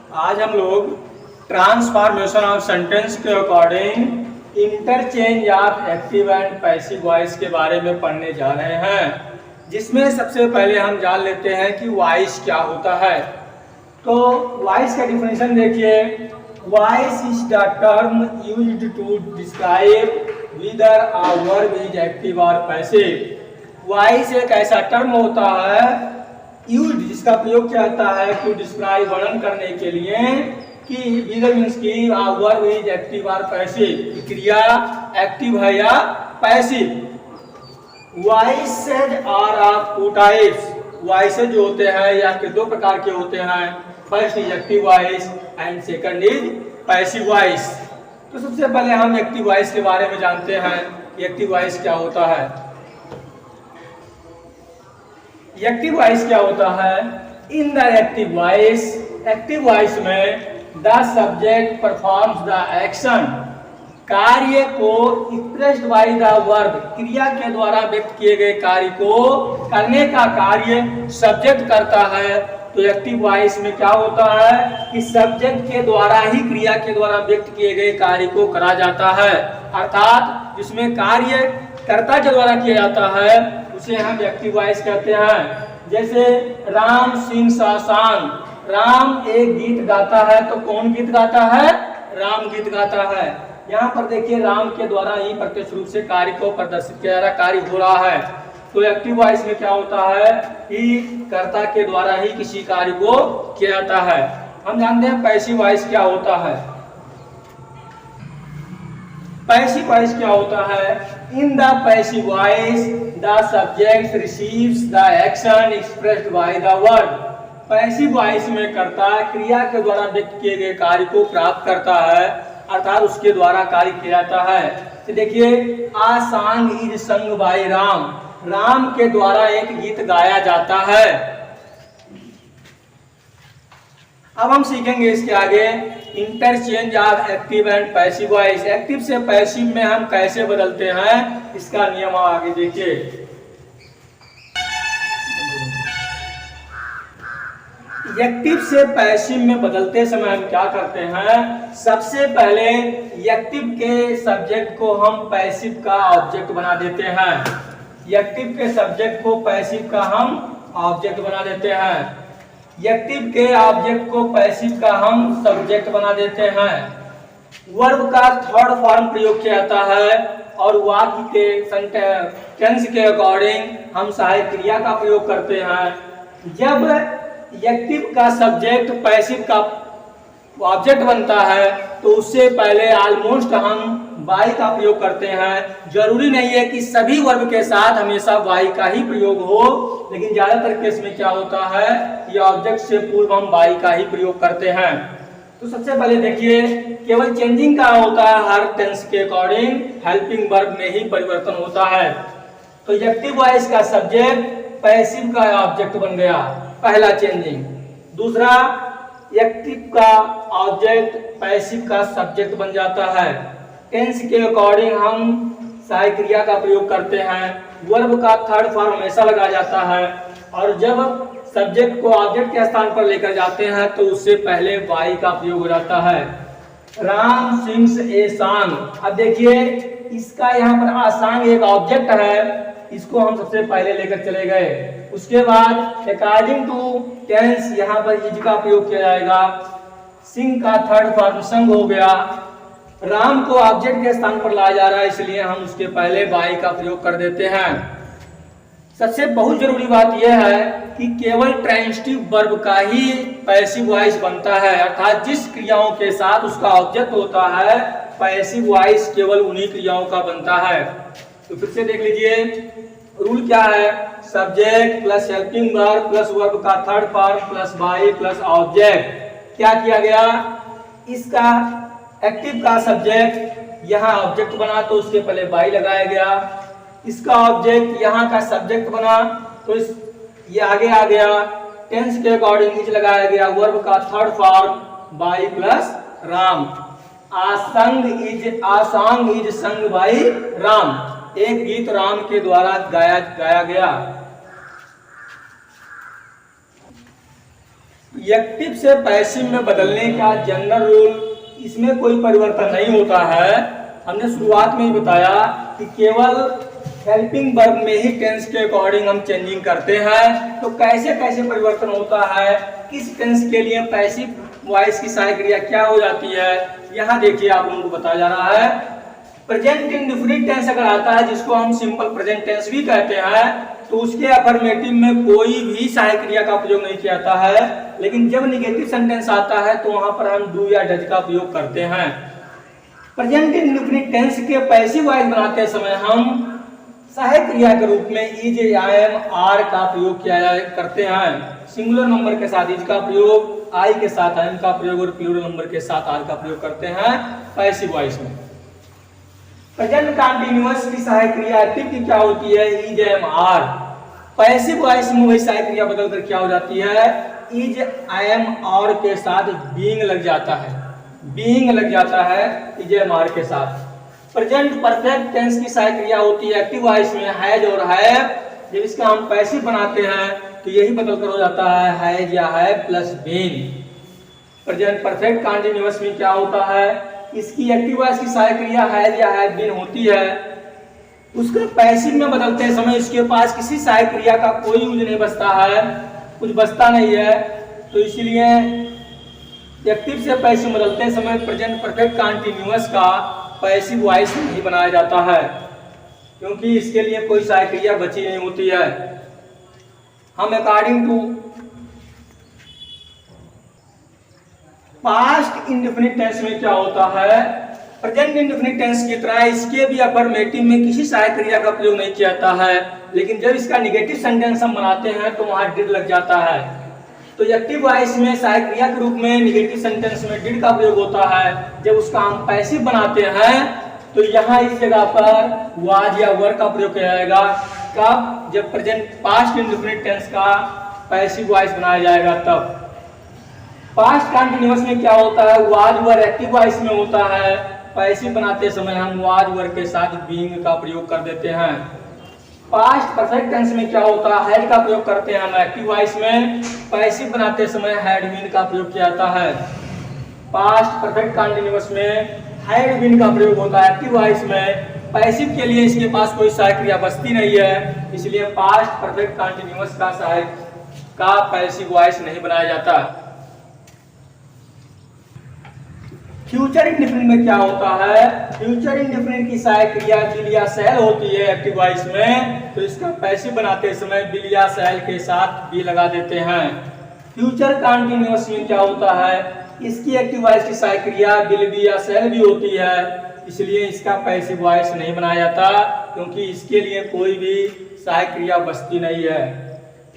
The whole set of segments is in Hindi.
आज हम लोग ट्रांसफॉर्मेशन ऑफ सेंटेंस के according interchange of active and passive voice के बारे में पढ़ने जा रहे हैं, जिसमें सबसे पहले हम जान लेते हैं कि वॉइस क्या होता है। तो वॉइस का डिफिनेशन देखिए, voice is the term used to describe whether a verb is active और पैसिव। वॉइस एक ऐसा टर्म होता है यूज्ड, जिसका प्रयोग किया जाता है टू डिस्क्राइब, वर्णन करने के लिए कि व्हेदर मींस कि वर्ब इज एक्टिव और पैसिव, क्रिया एक्टिव है या passive. Voices are of two types, voices जो होते हैं या फिर दो प्रकार के होते हैं। First is active voice and second is passive voice. तो सबसे पहले हम एक्टिव वॉइस के बारे में जानते हैं कि एक्टिव वॉइस क्या होता है। एक्टिव वॉइस क्या होता है? इन द एक्टिव वॉइस में the subject performs the action, कार्य को एक्सप्रेस्ड बाय द वर्ब, क्रिया के द्वारा व्यक्त किए गए कार्य को करने का कार्य सब्जेक्ट करता है। तो एक्टिव वॉइस में क्या होता है कि सब्जेक्ट के द्वारा ही क्रिया के द्वारा व्यक्त किए गए कार्य को करा जाता है, अर्थात जिसमें कार्य कर्ता के द्वारा किया जाता है उसे हम एक्टिव वॉइस कहते हैं। जैसे Ram sings a song, Ram एक गीत गाता है। तो कौन गीत गाता है? राम गीत गाता है। यहाँ पर देखिए राम के द्वारा ही प्रत्यक्ष रूप से कार्य को प्रदर्शित किया जा रहा, कार्य हो रहा है। तो एक्टिव वॉइस में क्या होता है कि कर्ता के द्वारा ही किसी कार्य को किया जाता है। हम जानते हैं पैसिव वॉइस क्या होता है। पैसिव वॉइस क्या होता है? In the passive voice the subject receives the action expressed by the verb. Passive voice में कर्ता क्रिया के द्वारा व्यक्त किए गए कार्य को प्राप्त करता है, अर्थात उसके द्वारा कार्य किया जाता है। तो देखिए आ song is sung by Ram, Ram के द्वारा एक गीत गाया जाता है। अब हम सीखेंगे इसके आगे interchange of active and passive voice. Active से पैसिव में हम कैसे बदलते हैं, इसका नियम आगे देखिए। एक्टिव से पैसिव में बदलते समय हम क्या करते हैं? सबसे पहले एक्टिव के सब्जेक्ट को हम पैसिव का ऑब्जेक्ट बना देते हैं। एक्टिव के सब्जेक्ट को पैसिव का हम ऑब्जेक्ट बना देते हैं। एक्टिव के ऑब्जेक्ट को पैसिव का हम सब्जेक्ट बना देते हैं। वर्ब का थर्ड फॉर्म प्रयोग किया जाता है और वाक्य के टेंस के अकॉर्डिंग हम सहायक क्रिया का प्रयोग करते हैं। जब एक्टिव का सब्जेक्ट पैसिव का ऑब्जेक्ट बनता है तो उससे पहले ऑलमोस्ट हम बाई का प्रयोग करते हैं। जरूरी नहीं है कि सभी वर्ब के साथ हमेशा बाई का ही प्रयोग हो, लेकिन ज्यादातर केस में क्या होता है कि ऑब्जेक्ट से पूर्व हम बाई का ही प्रयोग करते हैं। तो सबसे पहले देखिए केवल चेंजिंग का होता है, हर टेंस के अकॉर्डिंग हेल्पिंग वर्ब में ही परिवर्तन होता है। तो एक्टिव वॉइस का सब्जेक्ट पैसिव का ऑब्जेक्ट बन गया, पहला चेंजिंग। दूसरा, एक्टिव का ऑब्जेक्ट पैसिव का सब्जेक्ट बन जाता है। टेंस के अकॉर्डिंग हम सहायक क्रिया का प्रयोग करते हैं। वर्ब का थर्ड फॉर्म हमेशा लगाया जाता है और जब सब्जेक्ट को ऑब्जेक्ट के स्थान पर लेकर जाते हैं तो उससे पहले वाई का प्रयोग हो जाता है। Ram sings a song. अब देखिए इसका यहाँ पर आ सॉन्ग एक ऑब्जेक्ट है, इसको हम सबसे पहले लेकर चले गए। उसके बाद अकॉर्डिंग टू टेंस यहाँ पर इज का प्रयोग किया जाएगा। सिंग का थर्ड फॉर्म संग हो गया। राम को ऑब्जेक्ट के स्थान पर लाया जा रहा है, इसलिए हम उसके पहले बाई का प्रयोग कर देते हैं। सबसे बहुत जरूरी बात यह है कि केवल ट्रांजिटिव वर्ब का ही पैसिव वॉइस बनता है, अर्थात जिस क्रियाओं के साथ उसका ऑब्जेक्ट होता है पैसिव वॉइस केवल उन्हीं क्रियाओं का बनता है। तो फिर से देख लीजिए रूल क्या है? Subject plus helping verb plus verb का third form plus by plus object. क्या किया गया? इसका एक्टिव का सब्जेक्ट यहाँ ऑब्जेक्ट बना तो उसके पहले बाई लगाया गया। इसका ऑब्जेक्ट यहाँ का सब्जेक्ट बना तो ये आगे आ गया। टेंस के अकॉर्डिंग इज लगाया गया। वर्ब का third form by plus Ram. A song is sung by Ram, एक गीत राम के द्वारा गाया गया। एक्टिव से पैसिव में बदलने का जनरल रूल, इसमें कोई परिवर्तन नहीं होता है। हमने शुरुआत में ही बताया कि केवल हेल्पिंग वर्ब में ही टेंस के अकॉर्डिंग हम चेंजिंग करते हैं। तो कैसे कैसे परिवर्तन होता है, किस टेंस के लिए पैसिव वॉइस की सहायक क्रिया क्या हो जाती है, यहाँ देखिए आप लोगों को बताया जा रहा है। प्रेजेंट इंडेफिनिट टेंस अगर आता है, जिसको हम सिंपल प्रेजेंट टेंस भी कहते हैं, तो उसके अफर्मेटिव में कोई भी सहायक क्रिया का प्रयोग नहीं किया जाता है। लेकिन जब निगेटिव सेंटेंस आता है तो वहां पर हम डू या डज का प्रयोग करते हैं। प्रेजेंट इंडेफिनिट टेंस के पैसिव वॉइस बनाते समय हम सहायक क्रिया के रूप में इज, एम, आर का प्रयोग किया करते हैं। सिंगुलर नंबर के साथ इज का प्रयोग, आई के साथ एम का प्रयोग और प्लूरल नंबर के साथ आर का प्रयोग करते हैं पैसिव वॉइस में। प्रेजेंट कंटीन्यूअस की सहायक क्रिया एक्टिव की क्या होती है, is, am, are. Passive voice में वही सहायक क्रिया बदलकर क्या हो जाती है, इज, एम, आर के साथ बीइंग लग जाता है, बीइंग लग जाता है इज, एम, आर के साथ। प्रेजेंट परफेक्ट टेंस की सहायक क्रिया होती है एक्टिव वॉइस में हैज और हैव। जब इसका हम पैसिव बनाते हैं तो यही बदलकर हो जाता है हैज या have plus been. Present perfect continuous में क्या होता है, इसकी एक्टिव वॉइस की सहायक क्रिया हैज या हैव बीन होती है। उसका पैसिव में बदलते समय इसके पास किसी सहायक क्रिया का कोई यूज नहीं बचता है, कुछ बचता नहीं है। तो इसीलिए एक्टिव से पैसिव बदलते समय प्रेजेंट परफेक्ट कंटीन्यूअस का पैसिव वॉइस नहीं बनाया जाता है, क्योंकि इसके लिए कोई सहायक क्रिया बची नहीं होती है। हम according to past indefinite tense में क्या होता है, प्रेजेंट इंडेफिनिट टेंस की तरह इसके भी अफर्मेटिव में किसी सहायक क्रिया का प्रयोग नहीं किया जाता है। लेकिन जब इसका निगेटिव सेंटेंस हम बनाते हैं तो वहां डिड लग जाता है। तो एक्टिव वॉइस में सहायक क्रिया के रूप में निगेटिव सेंटेंस में डिड का प्रयोग होता है। जब उसका हम पैसिव बनाते हैं तो यहाँ इस जगह पर वाज या वर का प्रयोग किया जाएगा। कब, जब प्रेजेंट पास्ट इंडेफिनिट टेंस का पैसिव वॉइस बनाया जाएगा तब। पास्ट कंटीन्यूअस में क्या होता है, वाज वर एक्टिव वॉइस में होता है। पैसिव बनाते समय हम वाज वर के साथ बीइंग का प्रयोग कर देते हैं। पास्ट परफेक्ट टेंस में क्या होता है, हैड का प्रयोग करते हैं हम एक्टिव वॉइस में। पैसिव बनाते समय हैड बीन का प्रयोग किया जाता है। पास्ट परफेक्ट कंटीन्यूअस में हैड बीन का प्रयोग होता है एक्टिव वॉइस में। पैसिव के लिए इसके पास कोई सहायक क्रिया बचती नहीं है, इसलिए पास्ट परफेक्ट कंटीन्यूअस का सहायक का पैसिव वॉइस नहीं बनाया जाता। फ्यूचर इंडेफिनिट में क्या होता है, फ्यूचर इंडेफिनिट की सहायक क्रिया विल या शैल होती है एक्टिव वॉइस में। तो इसका पैसिव बनाते समय विल या शैल के साथ भी लगा देते हैं। फ्यूचर कंटीन्यूअस में क्या होता है, इसकी एक्टिव वॉइस की सहायक क्रिया विल भी या शैल भी होती है, इसलिए इसका पैसिव वॉइस नहीं बनाया जाता, क्योंकि इसके लिए कोई भी सहायक क्रिया बचती नहीं है।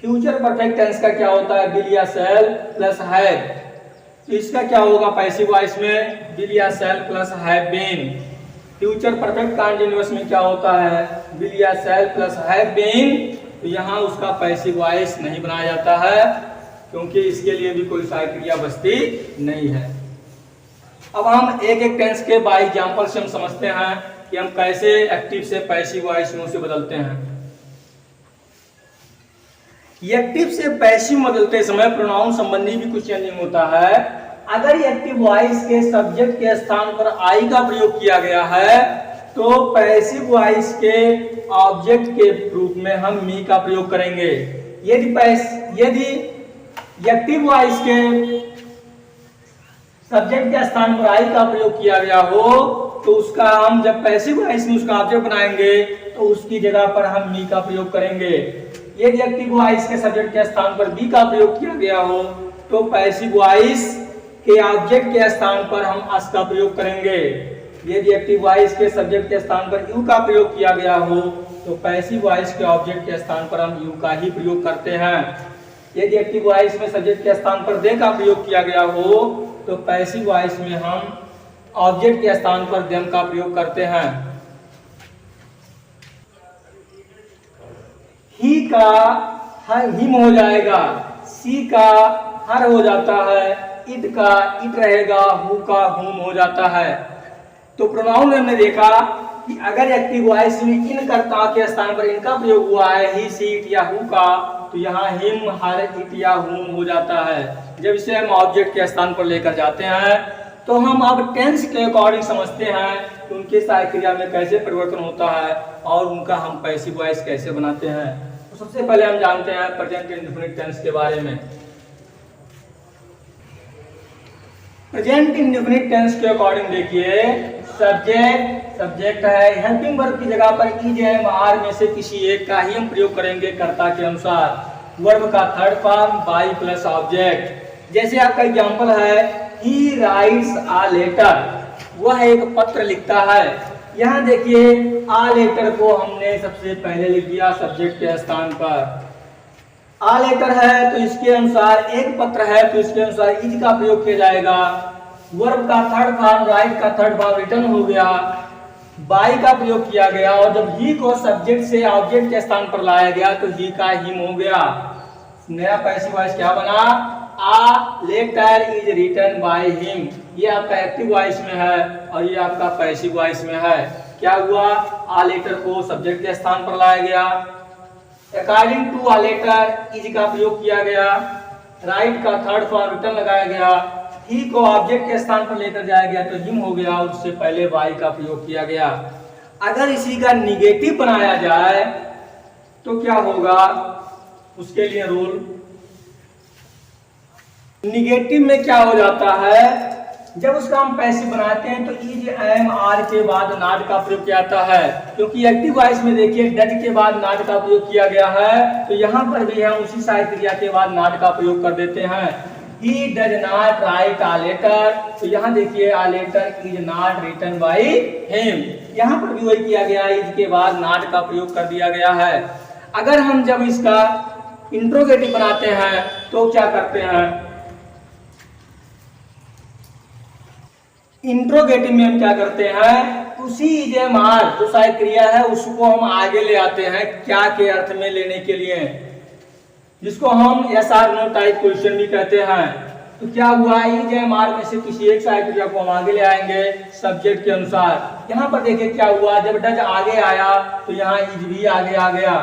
फ्यूचर परफेक्ट टेंस का क्या होता है, विल या शैल प्लस हैव। तो इसका क्या होगा पैसिव वॉइस में, विल या shall plus have been. Future perfect continuous में क्या होता है, विल या शैल प्लस हैव बीन। तो यहाँ उसका पैसिव वॉइस नहीं बनाया जाता है, क्योंकि इसके लिए भी कोई सहायक क्रिया बचती नहीं है। अब हम एक एक टेंस के बाय एग्जांपल से हम समझते हैं कि हम कैसे एक्टिव से पैसिव वॉइस में उसे बदलते हैं। एक्टिव से पैसिव बदलते समय प्रोनाउन संबंधी भी कुछ चेंजिंग होता है। अगर एक्टिव वॉइस के सब्जेक्ट के स्थान पर आई का प्रयोग किया गया है तो पैसिव वॉइस के ऑब्जेक्ट के रूप में हम मी का प्रयोग करेंगे। यदि एक्टिव वॉइस के सब्जेक्ट के स्थान पर आई का प्रयोग किया गया हो तो उसका हम जब पैसिव वॉइस में उसका ऑब्जेक्ट बनाएंगे तो उसकी जगह पर हम मी का प्रयोग करेंगे। यदि एक्टिव वॉइस के सब्जेक्ट के स्थान पर बी का प्रयोग किया गया हो तो पैसिव वॉइस के ऑब्जेक्ट के स्थान पर हम अस का प्रयोग करेंगे। यदि एक्टिव वॉइस के सब्जेक्ट के स्थान पर यू का प्रयोग किया गया हो तो पैसिव वॉइस के ऑब्जेक्ट के स्थान पर हम यू का ही प्रयोग करते हैं। यदि एक्टिव वॉइस में सब्जेक्ट के स्थान पर दे का प्रयोग किया गया हो तो पैसिव वॉइस में हम ऑब्जेक्ट के स्थान पर देम का प्रयोग करते हैं। ही का हिम हो जाएगा, सी का हर हो जाता है, इट का इट रहेगा, हु का हुम हो जाता है। तो प्रोनाउन हमने देखा कि अगर एक्टिव वॉइस में इन कर्ताओं के स्थान पर इनका प्रयोग हुआ है, ही, सी, इट या हु का, तो यहाँ हिम, हर, इट या हुम हो जाता है। जब इसे हम ऑब्जेक्ट के स्थान पर लेकर जाते हैं तो हम अब टेंस के अकॉर्डिंग समझते हैं कि उनके सहायक क्रिया में कैसे परिवर्तन होता है और उनका हम पैसिव वॉइस कैसे बनाते हैं। तो सबसे पहले हम जानते हैं प्रेजेंट इंडेफिनिट टेंस के बारे में। प्रेजेंट इंडेफिनिट टेंस के अकॉर्डिंग देखिए, सब्जेक्ट है, हेल्पिंग वर्ब की जगह पर इज, एम, आर में से किसी एक का ही हम प्रयोग करेंगे कर्ता के अनुसार। वर्ब का third form by plus object. जैसे आपका एग्जांपल है, ही राइट्स आ लेटर, वह एक पत्र लिखता है। यहाँ देखिए आ लेटर को हमने सबसे पहले लिख दिया सब्जेक्ट के स्थान पर। आ लेटर है तो इसके अनुसार, एक पत्र है तो इसके अनुसार इज का प्रयोग किया जाएगा। वर्ब का थर्ड फॉर्म राइट का थर्ड फॉर्म रिटर्न हो गया, बाई का प्रयोग किया गया, और जब ही को सब्जेक्ट से ऑब्जेक्ट के स्थान पर लाया गया तो ही का हिम हो गया। नया पैसिव वॉइस क्या बना, a letter is written by him. ये आपका एक्टिव वॉइस में है और ये आपका पैसिव वॉइस में है। क्या हुआ, आ लेटर को सब्जेक्ट के स्थान पर लाया गया, according to a letter is का प्रयोग किया गया, राइट का थर्ड फॉर्म रिटर्न लगाया गया, ही को ऑब्जेक्ट के स्थान पर लेकर जाया गया तो हिम हो गया और उससे पहले बाई का प्रयोग किया गया। अगर इसी का निगेटिव बनाया जाए तो क्या होगा, उसके लिए रूल, निगेटिव में क्या हो जाता है, जब उसका हम पैसिव बनाते हैं तो इज, एम, आर के बाद नॉट का प्रयोग किया जाता है। क्योंकि एक्टिव वॉइस में देखिए डज के बाद नॉट का प्रयोग किया गया है, तो यहाँ पर भी हम उसी सहायक क्रिया के बाद नॉट का प्रयोग कर देते हैं। He does not write a letter, तो यहाँ देखिए a letter is not written by him, यहाँ पर भी वही किया गया, इज के बाद not का प्रयोग कर दिया गया है। अगर हम जब इसका इंट्रोगेटिव बनाते हैं तो क्या करते हैं, इंट्रोगेटिव में हम क्या करते हैं, उसी इज, एम, आर जो सहायक क्रिया है उसको हम आगे ले आते हैं क्या के अर्थ में लेने के लिए, जिसको हम yes or no type question भी कहते हैं। तो क्या हुआ, इज, एम, आर में से किसी एक सहायक क्रिया को हम आगे ले आएंगे सब्जेक्ट के अनुसार। यहाँ पर देखिए क्या हुआ, जब डज आगे आया तो यहाँ इज भी आगे आ गया।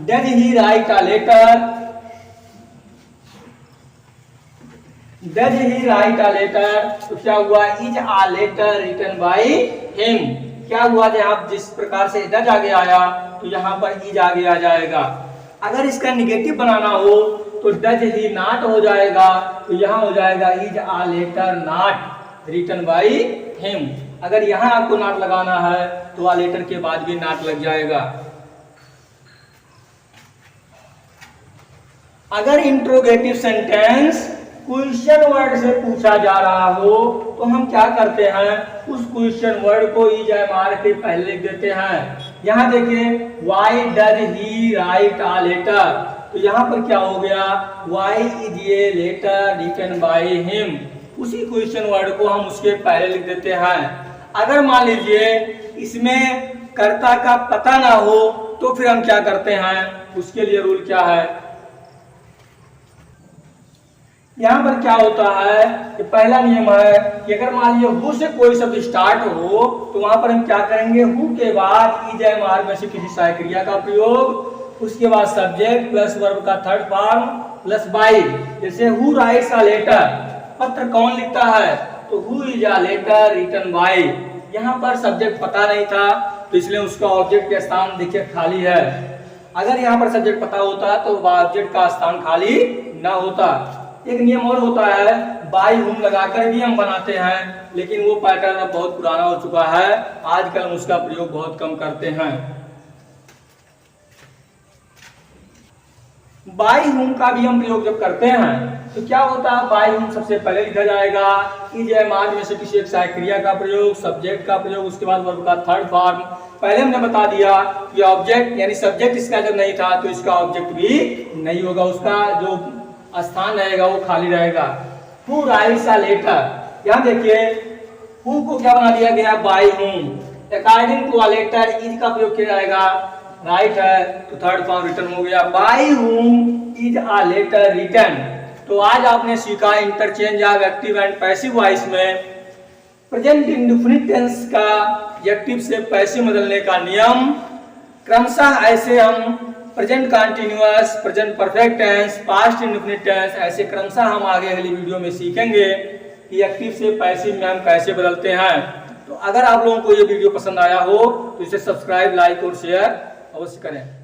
Does he write a letter, does he write a letter, तो क्या हुआ, is a letter written by him. क्या हुआ, जब जिस प्रकार से डज आगे आया तो यहाँ पर इज आगे आ जाएगा। अगर इसका निगेटिव बनाना हो तो डज ही नॉट हो जाएगा, तो यहाँ हो जाएगा is a letter not written by him. अगर यहाँ आपको नॉट लगाना है तो आ लेटर के बाद भी नॉट लग जाएगा। अगर इंट्रोगेटिव सेंटेंस क्वेश्चन वर्ड से पूछा जा रहा हो तो हम क्या करते हैं, उस क्वेश्चन वर्ड को इज, एम, आर के पहले लिख देते हैं। यहाँ देखिए why does he write a letter, तो यहाँ पर क्या हो गया, why is a letter written by him. उसी क्वेश्चन वर्ड को हम उसके पहले लिख देते हैं। अगर मान लीजिए इसमें कर्ता का पता ना हो तो फिर हम क्या करते हैं, उसके लिए रूल क्या है, यहाँ पर क्या होता है कि पहला नियम है कि अगर मान लीजिए हु से कोई शब्द स्टार्ट हो तो वहां पर हम क्या करेंगे, हु के बाद इज, एम, आर में से किसी सहायक क्रिया का प्रयोग, उसके बाद सब्जेक्ट प्लस वर्ब का थर्ड फॉर्म प्लस बाई। जैसे हु राइट्स अ लेटर, पत्र कौन लिखता है, तो who is a letter written by. यहाँ पर सब्जेक्ट पता नहीं था तो इसलिए उसका ऑब्जेक्ट का स्थान देखिए खाली है। अगर यहाँ पर सब्जेक्ट पता होता तो ऑब्जेक्ट का स्थान खाली न होता। एक नियम और होता है, बाई हुम लगाकर भी हम बनाते हैं, लेकिन वो पैटर्न अब बहुत पुराना हो चुका है, आजकल हम उसका प्रयोग बहुत कम करते हैं। बाई हुम का भी हम प्रयोग जब करते हैं तो क्या होता है, बाई हुम सबसे पहले लिखा जाएगा, इज, एम, आर में से किसी एक सहायक क्रिया का प्रयोग, सब्जेक्ट का प्रयोग, उसके बाद वर्ब का थर्ड फॉर्म। पहले हमने बता दिया कि ऑब्जेक्ट यानी सब्जेक्ट इसका जब नहीं था तो इसका ऑब्जेक्ट भी नहीं होगा, उसका जो स्थान रहेगा वो खाली रहेगा। हु राइट्स अ लेटर, यहाँ देखिए हु को क्या बना दिया गया, by whom, according to a letter is का प्रयोग किया जाएगा, राइट है तो थर्ड फॉर्म रिटर्न हो गया, बाय हुम इज अ लेटर रिटन। तो आज आपने सीखा interchange of active and passive voice में प्रेजेंट इंडेफिनिट टेंस का एक्टिव से पैसिव बदलने का नियम क्रमशः ऐसे हम present continuous, present perfect tense, past indefinite tense ऐसे क्रमशः हम आगे अगली वीडियो में सीखेंगे कि एक्टिव से पैसिव में हम कैसे बदलते हैं। तो अगर आप लोगों को ये वीडियो पसंद आया हो तो इसे सब्सक्राइब, लाइक और शेयर अवश्य करें।